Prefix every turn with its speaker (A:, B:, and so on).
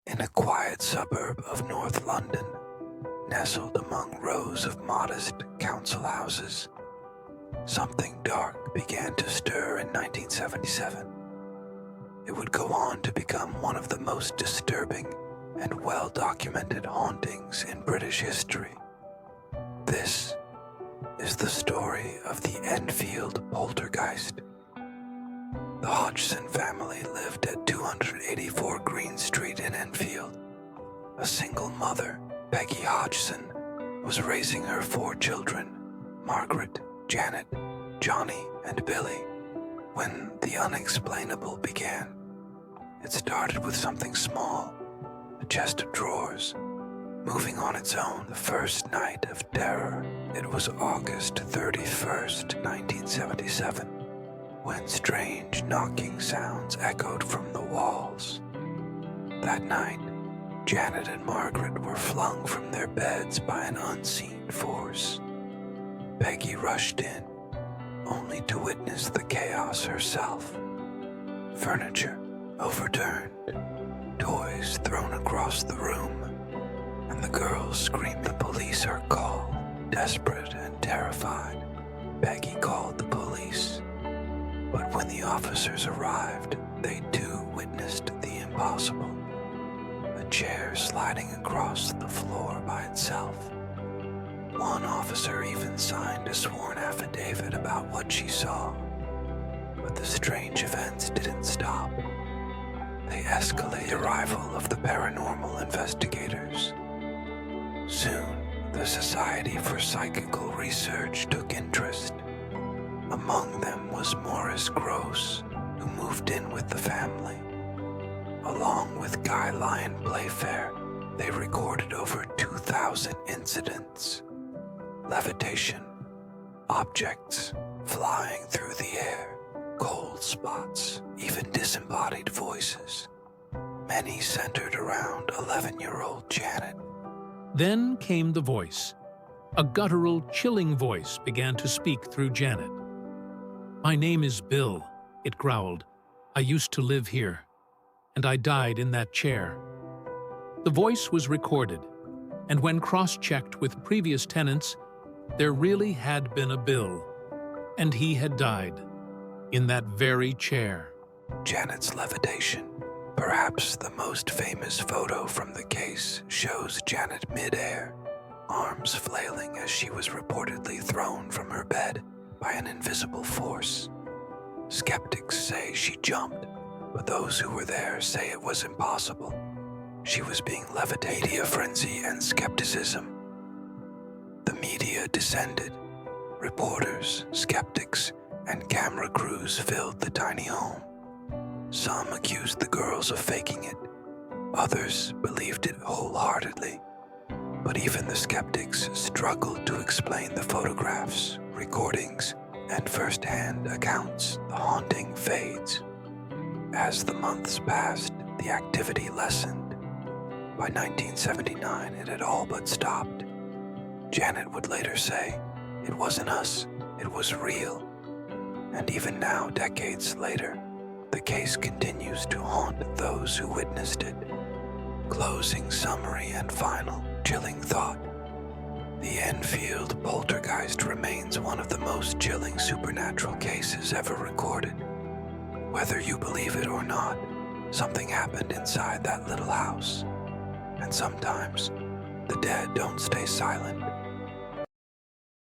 A: In a quiet suburb of North London, nestled among rows of modest council houses, something dark began to stir in 1977. It would go on to become one of the most disturbing and well-documented hauntings in British history. This is the story of the Enfield Poltergeist. The Hodgson family lived at 284 Green Street in Enfield. A single mother, Peggy Hodgson, was raising her 4 children, Margaret, Janet, Johnny, and Billy, when the unexplainable began. It started with something small, a chest of drawers, moving on its own the first night of terror. It was August 31st, 1977, when strange knocking sounds echoed from the walls. That night, Janet and Margaret were flung from their beds by an unseen force. Peggy rushed in, only to witness the chaos herself. Furniture overturned, toys thrown across the room, and the girls screaming. The police are called. Desperate and terrified, Peggy called the police. But when the officers arrived, they too witnessed the impossible. A chair sliding across the floor by itself. One officer even signed a sworn affidavit about what she saw. But the strange events didn't stop. They escalated. The arrival of the paranormal investigators. Soon, the Society for Psychical Research took interest. Among them was Morris Gross, who moved in with the family. Along with Guy Lyon Playfair, they recorded over 2,000 incidents. Levitation, objects flying through the air, cold spots, even disembodied voices. Many centered around 11-year-old Janet.
B: Then came the voice. A guttural, chilling voice began to speak through Janet. "My name is Bill," it growled. "I used to live here, and I died in that chair." The voice was recorded, and when cross-checked with previous tenants, there really had been a Bill, and he had died in that very chair.
A: Janet's levitation. Perhaps the most famous photo from the case shows Janet midair, arms flailing as she was reportedly thrown from her bed by an invisible force. Skeptics say she jumped, but those who were there say it was impossible. She was being levitated. Media frenzy and skepticism. The media descended. Reporters, skeptics, and camera crews filled the tiny home. Some accused the girls of faking it. Others believed it wholeheartedly. But even the skeptics struggled to explain the photographs, recordings, and first-hand accounts. The haunting fades. As the months passed, the activity lessened. By 1979, it had all but stopped. Janet would later say, "It wasn't us, it was real." And even now, decades later, the case continues to haunt those who witnessed it. Closing summary and final chilling thought. The Enfield Poltergeist remains one of the most chilling supernatural cases ever recorded. Whether you believe it or not, something happened inside that little house. And sometimes, the dead don't stay silent.